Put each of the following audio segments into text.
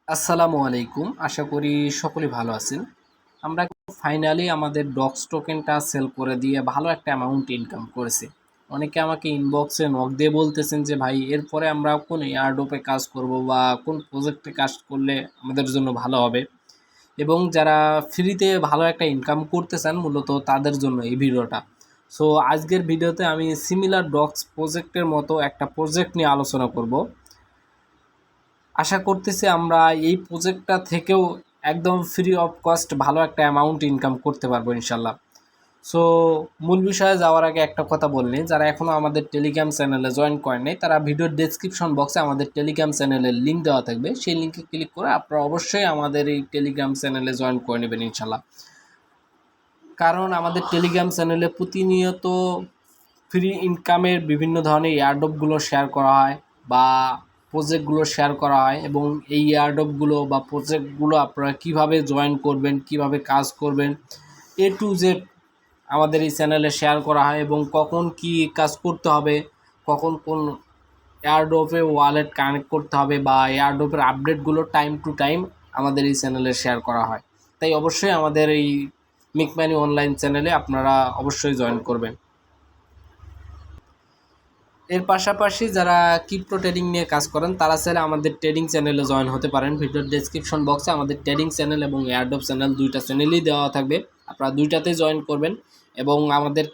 আসসালামু আলাইকুম। আশা করি সকলে ভালো আছেন। আমরা ফাইনালি আমাদের ডক্স টোকেনটা সেল করে দিয়ে ভালো একটা অ্যামাউন্ট ইনকাম করেছি। অনেকে আমাকে ইনবক্সে নক দিয়ে বলতেছেন যে ভাই এরপরে আমরা কোন এয়ারড্রপে কাজ করব বা কোন প্রজেক্টে কাজ করলে আমাদের জন্য ভালো হবে, এবং যারা ফ্রিতে ভালো একটা ইনকাম করতে চান মূলত তাদের জন্য এই ভিডিওটা। সো আজকের ভিডিওতে আমি সিমিলার ডক্স প্রজেক্টের মতো একটা প্রজেক্ট নিয়ে আলোচনা করব। আশা করতেছি আমরা এই প্রজেক্টটা থেকেও একদম ফ্রি অফ কস্ট ভালো একটা অ্যামাউন্ট ইনকাম করতে পারবো ইনশাল্লাহ। সো মূল বিষয়ে যাওয়ার আগে একটা কথা বলনি, যারা এখনও আমাদের টেলিগ্রাম চ্যানেলে জয়েন করেন নাই তারা ভিডিওর ডেসক্রিপশন বক্সে আমাদের টেলিগ্রাম চ্যানেলের লিঙ্ক দেওয়া থাকবে, সেই লিঙ্কে ক্লিক করে আপনারা অবশ্যই আমাদের এই টেলিগ্রাম চ্যানেলে জয়েন করে নেবেন ইনশাল্লাহ। কারণ আমাদের টেলিগ্রাম চ্যানেলে প্রতিনিয়ত ফ্রি ইনকামের বিভিন্ন ধরনের এয়ারড্রপগুলো শেয়ার করা হয় বা প্রজেক্টগুলো শেয়ার করা হয়, এবং এই এয়ারড্রপগুলো বা প্রজেক্টগুলো আপনারা কিভাবে জয়েন করবেন, কিভাবে কাজ করবেন, এ টু জেড আমাদের এই চ্যানেলে শেয়ার করা হয়। এবং কখন কি কাজ করতে হবে, কখন কোন এয়ারড্রপে ওয়ালেট কানেক্ট করতে হবে বা এয়ারড্রপের আপডেটগুলো টাইম টু টাইম আমাদের এই চ্যানেলে শেয়ার করা হয়। তাই অবশ্যই আমাদের এই মেক মানি অনলাইন চ্যানেলে আপনারা অবশ্যই জয়েন করবেন। এর পাশাপাশি যারা ক্রিপ্টো ট্রেডিং নিয়ে কাজ করেন তারা চাইলে আমাদের ট্রেডিং চ্যানেলে জয়েন হতে পারেন। ভিডিওর ডেসক্রিপশন বক্সে আমাদের ট্রেডিং চ্যানেল এবং এয়ারড্রপ চ্যানেল দুইটা চ্যানেলই দেওয়া থাকবে, আপনারা দুইটাতেই জয়েন করবেন। এবং আমাদের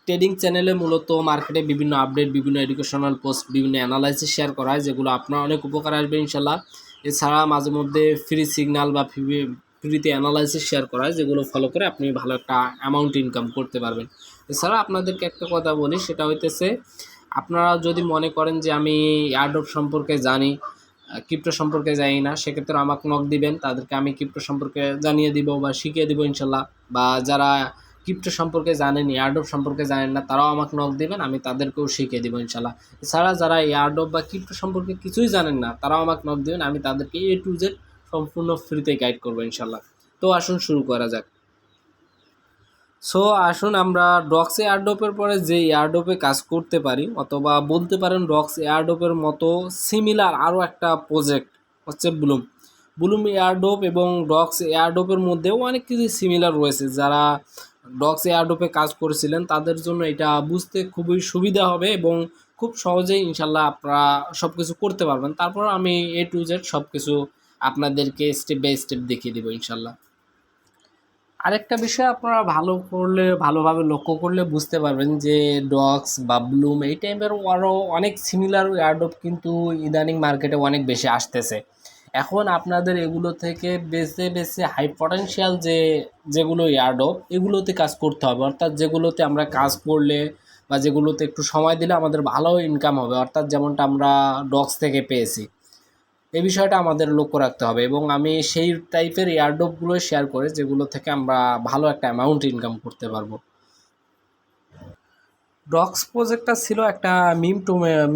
ট্রেডিং চ্যানেলে মূলত মার্কেটে বিভিন্ন আপডেট, বিভিন্ন এডুকেশনাল পোস্ট, বিভিন্ন অ্যানালাইসিস শেয়ার করা হয়, যেগুলো আপনার অনেক উপকার আসবে ইনশাল্লাহ। এছাড়া মাঝে মধ্যে ফ্রি সিগন্যাল বা ফ্রিতে অ্যানালাইসিস শেয়ার করা হয়, যেগুলো ফলো করে আপনি ভালো একটা অ্যামাউন্ট ইনকাম করতে পারবেন। এছাড়া আপনাদেরকে একটা কথা বলি, সেটা হইতেছে আপনারা যদি মনে করেন যে আমি এয়ারড্রপ সম্পর্কে জানি, ক্রিপ্টো সম্পর্কে জানি না, সেক্ষেত্রে আমাকে নক দিবেন, তাদেরকে আমি ক্রিপ্টো সম্পর্কে জানিয়ে দিব বা শিখিয়ে দিব ইনশাল্লাহ। বা যারা ক্রিপ্টো সম্পর্কে জানেন, এয়ারড্রপ সম্পর্কে জানেন না, তারাও আমাকে নক দিবেন, আমি তাদেরকেও শিখিয়ে দিব ইনশাল্লাহ। এছাড়া যারা এয়ারড্রপ বা ক্রিপ্টো সম্পর্কে কিছুই জানেন না, তারাও আমাকে নক দিবেন, আমি তাদেরকে এ টু জেড সম্পূর্ণ ফ্রিতে গাইড করবো ইনশাল্লাহ। তো আসুন শুরু করা যাক। সো আসুন আমরা ডক্স এয়ারড্রপের পরে যে এয়ারড্রপে কাজ করতে পারি, অথবা বলতে পারেন ডক্স এয়ারড্রপের মতো সিমিলার আরও একটা প্রজেক্ট হচ্ছে ব্লুম। ব্লুম এয়ারড্রপ এবং ডক্স এয়ারড্রপের মধ্যেও অনেক কিছু সিমিলার রয়েছে। যারা ডক্স এয়ারড্রপে কাজ করেছিলেন তাদের জন্য এটা বুঝতে খুবই সুবিধা হবে এবং খুব সহজেই ইনশাল্লাহ আপনারা সব কিছু করতে পারবেন। তারপর আমি এ টু জেড সব কিছু আপনাদেরকে স্টেপ বাই স্টেপ দেখিয়ে দেবো ইনশাল্লাহ। আরেকটা বিষয় আপনারা ভালোভাবে লক্ষ্য করলে বুঝতে পারবেন যে ডক্স বা ব্লুম এই টাইপের আরও অনেক সিমিলার এয়ারড্রপ কিন্তু ইদানিং মার্কেটে অনেক বেশি আসতেছে। এখন আপনাদের এগুলো থেকে বেছে বেছে হাই পটেনশিয়াল যেগুলো এয়ারড্রপ, এগুলোতে কাজ করতে হবে, অর্থাৎ যেগুলোতে আমরা কাজ করলে বা যেগুলোতে একটু সময় দিলে আমাদের ভালো ইনকাম হবে, অর্থাৎ যেমনটা আমরা ডক্স থেকে পেয়েছি। এই বিষয়টা আমাদের লক্ষ্য রাখতে হবে, এবং আমি সেই টাইপের এয়ারড্রপগুলো শেয়ার করে যেগুলো থেকে আমরা ভালো একটা অ্যামাউন্ট ইনকাম করতে পারবো। ডক্স প্রজেক্টটা ছিল একটা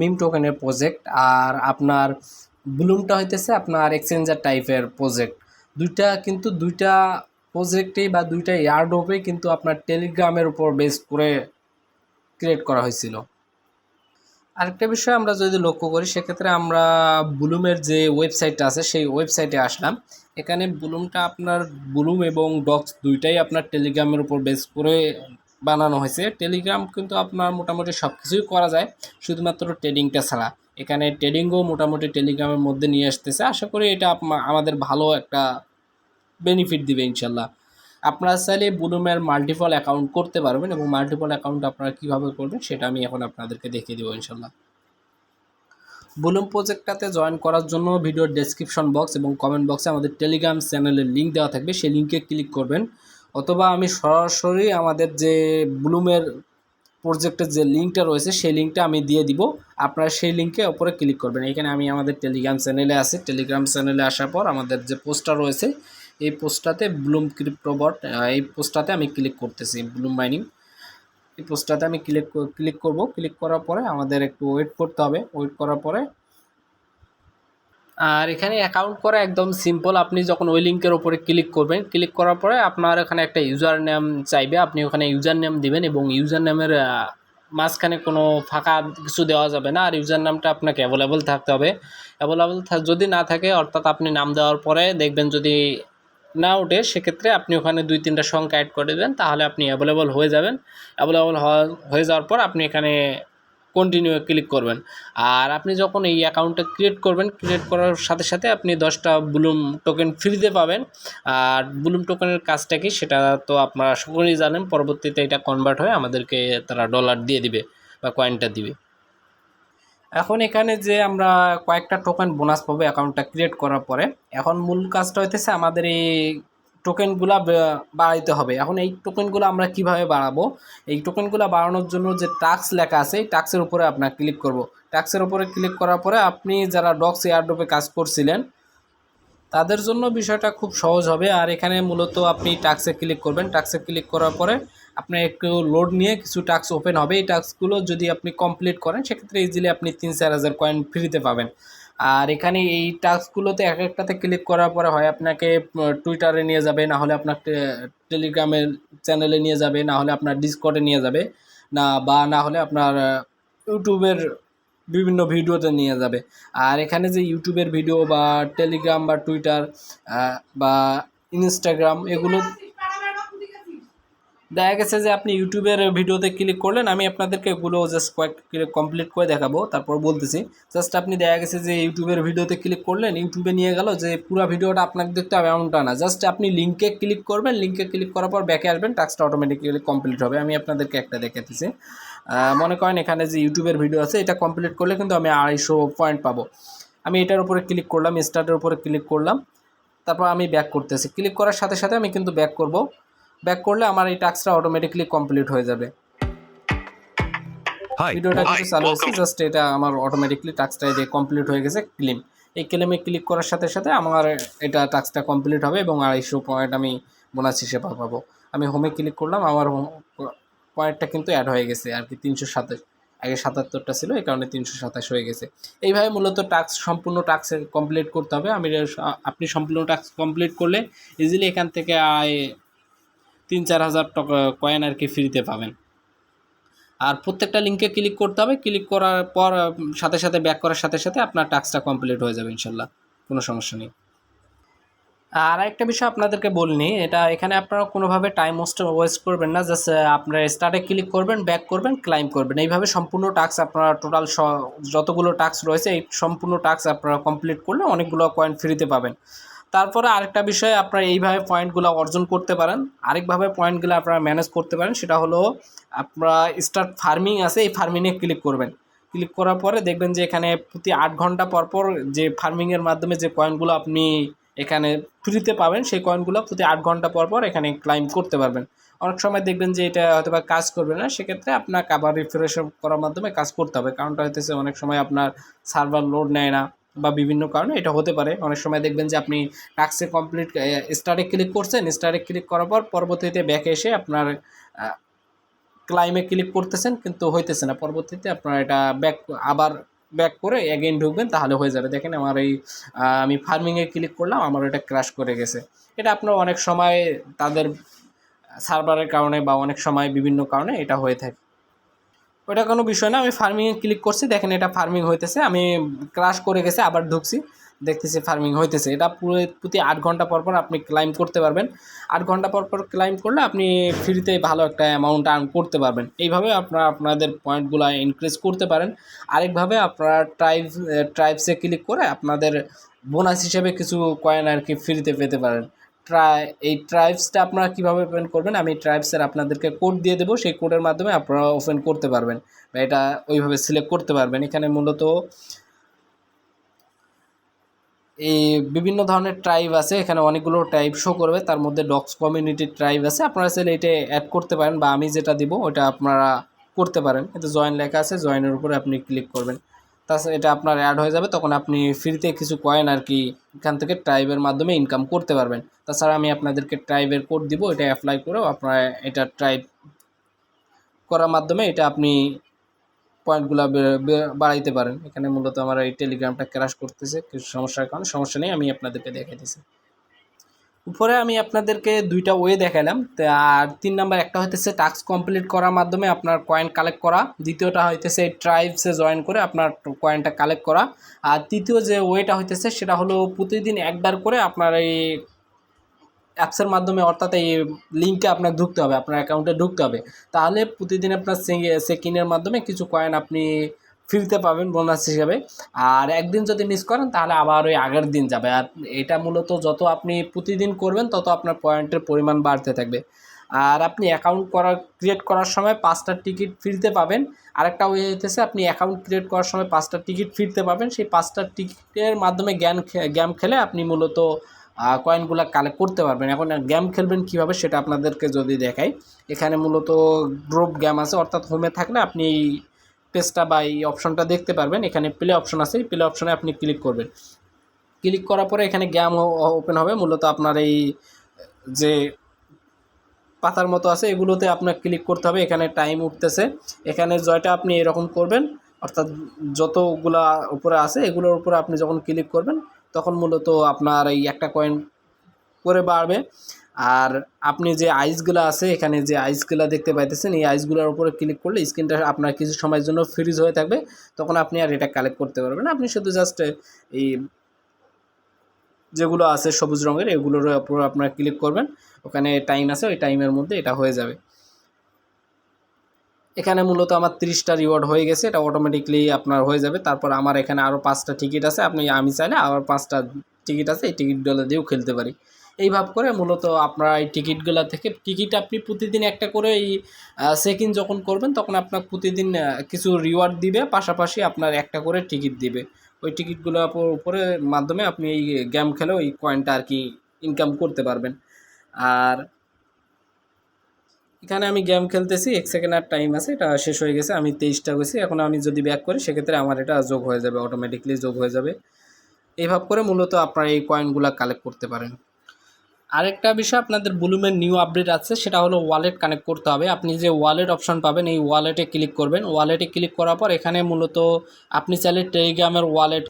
মিম টোকেনের প্রজেক্ট, আর আপনার ব্লুমটা হইতেছে আপনার এক্সচেঞ্জার টাইপের প্রজেক্ট। দুইটা প্রজেক্টেই বা দুইটা এয়ারড্রপেই কিন্তু আপনার টেলিগ্রামের উপর বেস করে ক্রিয়েট করা হয়েছিল। আরেকটা বিষয় আমরা যদি লক্ষ্য করি, সেক্ষেত্রে আমরা ব্লুমের যে ওয়েবসাইটটা আছে সেই ওয়েবসাইটে আসলাম। এখানে ব্লুম এবং ডক্স দুইটাই আপনার টেলিগ্রামের উপর বেস করে বানানো হয়েছে। টেলিগ্রাম কিন্তু আপনার মোটামুটি সব কিছুই করা যায়, শুধুমাত্র ট্রেডিংটা ছাড়া। এখানে ট্রেডিংও মোটামুটি টেলিগ্রামের মধ্যে নিয়ে আসতেছে। আশা করি এটা আমাদের ভালো একটা বেনিফিট দিবে ইনশাল্লাহ। আপনারা চাইলে ব্লুমের মাল্টিপল অ্যাকাউন্ট করতে পারবেন, এবং মাল্টিপল অ্যাকাউন্ট আপনারা কীভাবে করবেন সেটা আমি এখন আপনাদেরকে দেখিয়ে দেবো ইনশাল্লাহ। ব্লুম প্রজেক্টটাতে জয়েন করার জন্য ভিডিওর ডেসক্রিপশন বক্স এবং কমেন্ট বক্সে আমাদের টেলিগ্রাম চ্যানেলের লিঙ্ক দেওয়া থাকবে, সেই লিঙ্কে ক্লিক করবেন, অথবা আমি সরাসরি আমাদের যে ব্লুমের প্রজেক্টের যে লিঙ্কটা রয়েছে সেই লিঙ্কটা আমি দিয়ে দিব, আপনারা সেই লিঙ্কে ওপরে ক্লিক করবেন। এখানে আমি আমাদের টেলিগ্রাম চ্যানেলে আছি। টেলিগ্রাম চ্যানেলে আসার পর আমাদের যে পোস্টটা রয়েছে এই পোস্টটাতে ব্লুম ক্রিপ্টোবট, এই পোস্টটাতে আমি ক্লিক করতেছি। ব্লুম মাইনিং এই পোস্টটাতে আমি ক্লিক করব। ক্লিক করার পরে আমাদের একটু ওয়েট করতে হবে। ওয়েট করার পরে আর এখানে অ্যাকাউন্ট করা একদম সিম্পল। আপনি যখন ওই লিঙ্কের ওপরে ক্লিক করবেন, ক্লিক করার পরে আপনার এখানে একটা ইউজার নেম চাইবে, আপনি ওখানে ইউজার নেম দিবেন এবং ইউজার নেমের মাঝখানে কোনো ফাঁকা কিছু দেওয়া যাবে না। আর ইউজার নামটা আপনাকে অ্যাভেলেবল থাকতে হবে। অ্যাভেলেবল যদি না থাকে, অর্থাৎ আপনি নাম দেওয়ার পরে দেখবেন যদি না ওঠে, সেক্ষেত্রে আপনি ওখানে 2-3টা সংখ্যা অ্যাড করে দেবেন, তাহলে আপনি অ্যাভেলেবল হয়ে যাবেন। অ্যাভেলেবল হয়ে যাওয়ার পর আপনি এখানে কন্টিনিউ ক্লিক করবেন। আর আপনি যখন এই অ্যাকাউন্টটা ক্রিয়েট করবেন, ক্রিয়েট করার সাথে সাথে আপনি 10টা ব্লুম টোকেন ফ্রিতে পাবেন। আর ব্লুম টোকেনের কাজটা কি সেটা তো আপনারা সকলেই জানেন। পরবর্তীতে এটা কনভার্ট হয়ে আমাদেরকে তারা ডলার দিয়ে দিবে বা কয়েনটা দিবে। এখন এখানে যে আমরা কয়েকটা টোকেন বোনাস পাবো অ্যাকাউন্টটা ক্রিয়েট করার পরে, এখন মূল কাজটা হইতেছে আমাদের এই টোকেনগুলা বাড়াইতে হবে। এখন এই টোকেনগুলো আমরা কিভাবে বাড়াবো? এই টোকেনগুলো বাড়ানোর জন্য যে টাস্ক লেখা আছে, এই টাস্কের উপরে আপনার ক্লিক করব। টাস্কের উপরে ক্লিক করার পরে আপনি যারা ডক্স এয়ারড্রপে কাজ করছিলেন তাদের জন্য বিষয়টা খুব সহজ হবে। আর এখানে মূলত আপনি টাস্কে ক্লিক করবেন। টাস্কে ক্লিক করার পরে আপনার একটু লোড নিয়ে কিছু টাস্ক ওপেন হবে। এই টাস্কগুলো যদি আপনি কমপ্লিট করেন, সেক্ষেত্রে ইজিলি আপনি 3-4 হাজার কয়েন ফ্রিতে পাবেন। আর এখানে এই টাস্কগুলোতে এক একটাতে ক্লিক করার পরে হয় আপনাকে টুইটারে নিয়ে যাবে, না হলে আপনার টেলিগ্রামের চ্যানেলে নিয়ে যাবে, না হলে আপনার ডিসকর্ডে নিয়ে যাবে, না হলে আপনার ইউটিউবের বিভিন্ন ভিডিওতে নিয়ে যাবে। আর এখানে যে ইউটিউবের ভিডিও বা টেলিগ্রাম বা টুইটার বা ইনস্টাগ্রাম, এগুলো দেখা গেছে যে আপনি ইউটিউবের ভিডিওতে ক্লিক করলেন। আমি আপনাদেরকে এগুলো জাস্ট কয়েকটা কমপ্লিট করে দেখাবো, তারপর বলতেছি। জাস্ট আপনি দেখা গেছে যে ইউটিউবের ভিডিওতে ক্লিক করলেন, ইউটিউবে নিয়ে গেল, যে পুরো ভিডিওটা আপনাকে দেখতে হবে এমনটা না। জাস্ট আপনি লিঙ্কে ক্লিক করবেন, লিঙ্কে ক্লিক করার পর ব্যাকে আসবেন, টাস্কটা অটোমেটিক্যালি কমপ্লিট হবে। আমি আপনাদেরকে একটা দেখাতেছি। মনে করেন এখানে যে ইউটিউবের ভিডিও আছে, এটা কমপ্লিট করলে কিন্তু আমি 250 পয়েন্ট পাবো। আমি এটার উপরে ক্লিক করলাম, স্টার্টের উপরে ক্লিক করলাম, তারপর আমি ব্যাক করতেছি। ক্লিক করার সাথে সাথে আমি কিন্তু ব্যাক করব। ব্যাক করলে আমার এই টাস্কটা অটোমেটিক্যালি কমপ্লিট হয়ে যাবে। ভিডিওটা কিন্তু চালু হয়েছে, জাস্ট এটা আমার অটোমেটিক্যালি টাস্কটা এই যে কমপ্লিট হয়ে গেছে। ক্লেম, এই ক্লেমে ক্লিক করার সাথে সাথে আমার এটা টাস্কটা কমপ্লিট হবে এবং 250 পয়েন্ট আমি বোনাস হিসেবে পাবো। আমি হোমে ক্লিক করলাম, আমার পয়েন্টটা কিন্তু অ্যাড হয়ে গেছে আর কি 327। আগে 77টা ছিল, এই কারণে 327 হয়ে গেছে। এইভাবে মূলত সম্পূর্ণ টাস্ক কমপ্লিট করতে হবে। আপনি সম্পূর্ণ টাস্ক কমপ্লিট করলে ইজিলি এখান থেকে 3-4 হাজার টাকা কয়েন আর কি ফ্রিতে পাবেন। আর প্রত্যেকটা লিঙ্কে ক্লিক করতে হবে। ক্লিক করার পর সাথে সাথে ব্যাক করার সাথে সাথে আপনার টাস্কটা কমপ্লিট হয়ে যাবে ইনশাল্লাহ, কোনো সমস্যা নেই। আর একটা বিষয় আপনাদেরকে বলিনি, এটা এখানে আপনারা কোনোভাবে টাইম ওয়েস্ট করবেন না। জাস্ট আপনারা স্টার্টে ক্লিক করবেন, ব্যাক করবেন, ক্লাইম করবেন। এইভাবে সম্পূর্ণ টাস্ক আপনারা টোটাল যতগুলো টাস্ক রয়েছে এই সম্পূর্ণ টাস্ক আপনারা কমপ্লিট করলে অনেকগুলো কয়েন ফ্রিতে পাবেন। তারপরে আরেকটা বিষয়, আপনারা এইভাবে পয়েন্টগুলো অর্জন করতে পারেন। আরেকভাবে পয়েন্টগুলো আপনারা ম্যানেজ করতে পারেন, সেটা হলো আপনারা স্টার্ট ফার্মিং আছে, এই ফার্মিংয়ে ক্লিক করবেন। ক্লিক করার পরে দেখবেন যে এখানে প্রতি 8 ঘন্টা পর পর যে ফার্মিংয়ের মাধ্যমে যে কয়েনগুলো আপনি এখানে ফ্রিতে পাবেন, সেই কয়েনগুলো প্রতি 8 ঘন্টা পর পর এখানে ক্লাইম করতে পারবেন। অনেক সময় দেখবেন যে এটা হয়তো বা কাজ করবে না, সেক্ষেত্রে আপনাকে আবার রিফ্রেশ করার মাধ্যমে কাজ করতে হবে। কারণটা হইতেছে অনেক সময় আপনার সার্ভার লোড নেয় না বা বিভিন্ন কারণে এটা হতে পারে। অনেক সময় দেখবেন যে আপনি টাস্কে কমপ্লিট স্টার্টে ক্লিক করছেন, স্টার্টে ক্লিক করার পর পরবর্তীতে ব্যাকে এসে আপনার ক্লাইমে ক্লিক করতেছেন কিন্তু হইতেছে না। পরবর্তীতে আপনারা এটা আবার ব্যাক করে অ্যাগেইন ঢুকবেন, তাহলে হয়ে যাবে। দেখেন আমার এই আমি ফার্মিংয়ে ক্লিক করলাম, আমার এটা ক্র্যাশ করে গেছে। এটা আপনার অনেক সময় তাদের সার্ভারের কারণে বা অনেক সময় বিভিন্ন কারণে এটা হয়ে থাকে। ওটা কোনো বিষয় না। আমি ফার্মিংয়ে ক্লিক করছি, দেখেন এটা ফার্মিং হইতেছে। আমি ক্রাশ করে গেছে, আবার ঢুকছি, দেখতেছি ফার্মিং হইতেছে। এটা প্রতি 8 ঘন্টা পর পর আপনি ক্লাইম করতে পারবেন। 8 ঘন্টা পর পর ক্লাইম করলে আপনি ফ্রিতে ভালো একটা অ্যামাউন্ট আর্ন করতে পারবেন। এইভাবে আপনারা আপনাদের পয়েন্টগুলো ইনক্রিজ করতে পারেন। আরেকভাবে আপনারা ট্রাইবসে ক্লিক করে আপনাদের বোনাস হিসেবে কিছু কয়েন আর কি ফ্রিতে পেতে পারেন। এই ট্রাইবসটা আপনারা কীভাবে ওপেন করবেন, আমি ট্রাইবসের আপনাদেরকে কোড দিয়ে দেবো, সেই কোডের মাধ্যমে আপনারা ওপেন করতে পারবেন বা এটা ওইভাবে সিলেক্ট করতে পারবেন। এখানে মূলত এই বিভিন্ন ধরনের ট্রাইব আছে, এখানে অনেকগুলো ট্রাইব শো করবে, তার মধ্যে ডক্স কমিউনিটির ট্রাইব আছে। আপনারা চাইলে এটা অ্যাড করতে পারেন বা আমি যেটা দিব ওটা আপনারা করতে পারেন। এতে জয়েন লেখা আছে, জয়েনের উপরে আপনি ক্লিক করবেন, তাছাড়া এটা আপনার অ্যাড হয়ে যাবে। তখন আপনি ফ্রিতে কিছু কয়েন আর কি এখান থেকে ট্রাইবের মাধ্যমে ইনকাম করতে পারবেন। তাছাড়া আমি আপনাদেরকে ট্রাইবের কোড দিব, এটা অ্যাপ্লাই করেও আপনারা এটা ট্রাইব করার মাধ্যমে এটা আপনি পয়েন্টগুলো বাড়াইতে পারেন। এখানে মূলত আমার এই টেলিগ্রামটা ক্র্যাশ করতেছে কিছু সমস্যার কারণে, সমস্যা নেই, আমি আপনাদেরকে দেখাই দিচ্ছি। উপরে আমি আপনাদেরকে দুইটা ওয়ে দেখালাম, আর 3 নাম্বার একটা হইতেছে টাস্ক কমপ্লিট করার মাধ্যমে আপনার কয়েন কালেক্ট করা, দ্বিতীয়টা হইতেছে ট্রাইবসে জয়েন করে আপনার কয়েনটা কালেক্ট করা, আর তৃতীয় যে ওয়েটা হইতেছে সেটা হলো প্রতিদিন একবার করে আপনার এই অ্যাপসের মাধ্যমে, অর্থাৎ এই লিঙ্কে আপনার ঢুকতে হবে, আপনার অ্যাকাউন্টে ঢুকতে হবে, তাহলে প্রতিদিন আপনার চেক-ইনের মাধ্যমে কিছু কয়েন আপনি ফ্রিতে পাবেন বোনাস হিসাবে। আর একদিন যদি মিস করেন তাহলে আবার ওই আগের দিন যাবে। আর এটা মূলত যত আপনি প্রতিদিন করবেন তত আপনার পয়েন্টের পরিমাণ বাড়তে থাকবে। আর আপনি অ্যাকাউন্ট ক্রিয়েট করার সময় 5টা টিকিট ফ্রিতে পাবেন। আরেকটা ওয়ে হইতেছে আপনি অ্যাকাউন্ট ক্রিয়েট করার সময় 5টা টিকিট ফ্রিতে পাবেন, সেই 5টা টিকিটের মাধ্যমে গেম খেলে আপনি মূলত কয়েনগুলো কালেক্ট করতে পারবেন। এখন গেম খেলবেন কীভাবে সেটা আপনাদেরকে যদি দেখাই, এখানে মূলত গ্রুপ গেম আছে, অর্থাৎ হোমে থাকলে আপনি এই পেজটা বা এই অপশনটা দেখতে পারবেন। এখানে প্লে অপশন আছে, এই প্লে অপশনে আপনি ক্লিক করবেন। ক্লিক করার পরে এখানে গেম ওপেন হবে। মূলত আপনার এই যে পাতার মতো আছে এগুলোতে আপনার ক্লিক করতে হবে। এখানে টাইম উঠতেছে, এখানে জয়টা আপনি এরকম করবেন, অর্থাৎ যতগুলা উপরে আছে এগুলোর উপরে আপনি যখন ক্লিক করবেন তখন মূলত আপনার এই একটা কয়েন করে বাড়বে। আর আপনি যে আইসগুলো আছে, এখানে যে আইসগুলো দেখতে পাইতেছেন, এই আইসগুলোর উপরে ক্লিক করলে স্ক্রিনটা আপনার কিছু সময়ের জন্য ফ্রিজ হয়ে থাকবে, তখন আপনি আর এটা কালেক্ট করতে পারবেন। আপনি শুধু জাস্ট এই যেগুলো আছে সবুজ রঙের এগুলোর উপর আপনার ক্লিক করবেন, ওখানে টাইম আছে, ওই টাইমের মধ্যে এটা হয়ে যাবে। এখানে মূলত আমার 30টা রিওয়ার্ড হয়ে গেছে, এটা অটোমেটিকলি আপনার হয়ে যাবে। তারপর আমার এখানে আরও 5টা টিকিট আছে, আমি চাইলে আবার 5টা টিকিট আছে, এই টিকিটগুলো দিয়েও খেলতে পারি। এইভাবে করে মূলত আপনার এই টিকিটগুলো থেকে টিকিট আপনি প্রতিদিন একটা করে এই চেক ইন যখন করবেন তখন আপনার প্রতিদিন কিছু রিওয়ার্ড দিবে, পাশাপাশি আপনার একটা করে টিকিট দিবে। ওই টিকিটগুলো উপরে মাধ্যমে আপনি এই গেম খেলে ওই কয়েনটা আর কি ইনকাম করতে পারবেন। আর এখানে আমি গেম খেলতেছি, 1 সেকেন্ড আর টাইম আছে, এটা শেষ হয়ে গেছে। আমি 23টা গেছি, এখন আমি যদি ব্যাক করি সেক্ষেত্রে আমার এটা যোগ হয়ে যাবে, অটোমেটিকলি যোগ হয়ে যাবে। এইভাবে করে মূলত আপনারা এই কয়েনগুলো কালেক্ট করতে পারেন। আরেকটা বিষয়, আপনাদের ব্লুমের নিউ আপডেট আছে, সেটা হলো ওয়ালেট কানেক্ট করতে হবে। আপনি যে ওয়ালেট অপশন পাবেন, এই ওয়ালেটে ক্লিক করবেন। ওয়ালেটে ক্লিক করার পর এখানে মূলত আপনি চাইলে টেলিগ্রামের ওয়ালেট,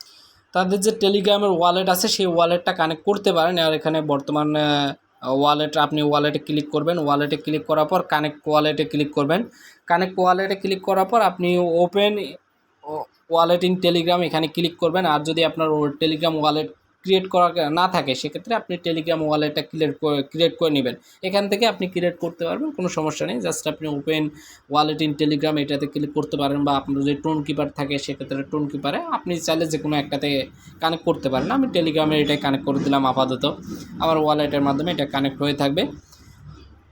তাদের যে টেলিগ্রামের ওয়ালেট আছে সেই ওয়ালেটটা কানেক্ট করতে পারেন। আর এখানে বর্তমান ওয়ালেট, আপনি ওয়ালেটে ক্লিক করবেন। ওয়ালেটে ক্লিক করার পর কানেক্ট ওয়ালেটে ক্লিক করবেন। কানেক্ট ওয়ালেটে ক্লিক করার পর আপনি ওপেন ওয়ালেট ইন টেলিগ্রাম এখানে ক্লিক করবেন। আর যদি আপনার টেলিগ্রাম ওয়ালেট ক্রিয়েট করা না থাকে সেক্ষেত্রে আপনি টেলিগ্রাম ওয়ালেটটা ক্রিয়েট করে নেবেন। এখান থেকে আপনি ক্রিয়েট করতে পারবেন, কোনো সমস্যা নেই। জাস্ট আপনি ওপেন ওয়ালেট ইন টেলিগ্রাম এটাতে ক্লিক করতে পারেন, বা আপনার যদি টোন কিপার থাকে সেক্ষেত্রে টোন কিপারে আপনি চাইলে যে কোনো একটাতে কানেক্ট করতে পারেন। আমি টেলিগ্রামে এটাই কানেক্ট করে দিলাম আপাতত, আমার ওয়ালেটের মাধ্যমে এটা কানেক্ট হয়ে থাকবে।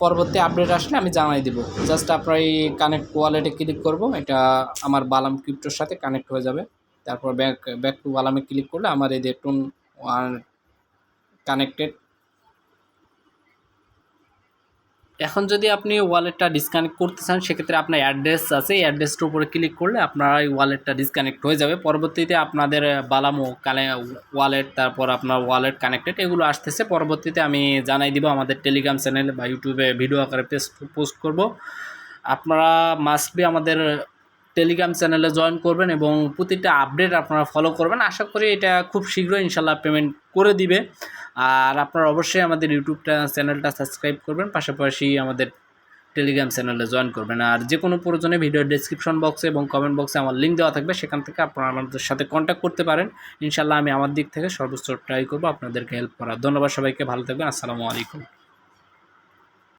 পরবর্তী আপডেট আসলে আমি জানাই দিব। জাস্ট আপনার এই কানেক্ট ওয়ালেটে ক্লিক করব, এটা আমার বালাম ক্রিপ্টোর সাথে কানেক্ট হয়ে যাবে। তারপর ব্যাক টু বালামে ক্লিক করলে আমার এই যে টোন কানেক্টেড। এখন যদি আপনি ওয়ালেটটা ডিসকানেক্ট করতে চান সেক্ষেত্রে আপনার অ্যাড্রেস আছে, এই অ্যাড্রেসটার উপরে ক্লিক করলে আপনার এই ওয়ালেটটা ডিসকানেক্ট হয়ে যাবে। পরবর্তীতে আপনাদের বালামো ওয়ালেট, তারপর আপনার ওয়ালেট কানেক্টেড এগুলো আসতেছে। পরবর্তীতে আমি জানাই দিব আমাদের টেলিগ্রাম চ্যানেলে বা ইউটিউবে ভিডিও আকারে পোস্ট করব। আপনারা মাস্ট বি আমাদের টেলিগ্রাম চ্যানেলে জয়েন করবেন এবং প্রতিটা আপডেট আপনারা ফলো করবেন। আশা করি এটা খুব শীঘ্রই ইনশাল্লাহ পেমেন্ট করে দিবে। আর আপনারা অবশ্যই আমাদের ইউটিউবটা চ্যানেলটা সাবস্ক্রাইব করবেন, পাশাপাশি আমাদের টেলিগ্রাম চ্যানেলে জয়েন করবেন। আর যে কোনো প্রয়োজনে ভিডিওর ডেসক্রিপশন বক্সে এবং কমেন্ট বক্সে আমার লিঙ্ক দেওয়া থাকবে, সেখান থেকে আপনারা আমাদের সাথে কন্ট্যাক্ট করতে পারেন। ইনশাল্লাহ আমি আমার দিক থেকে সর্বোচ্চ ট্রাই করবো আপনাদেরকে হেল্প করার। ধন্যবাদ সবাইকে, ভালো থাকবেন। আসসালামু আলাইকুম।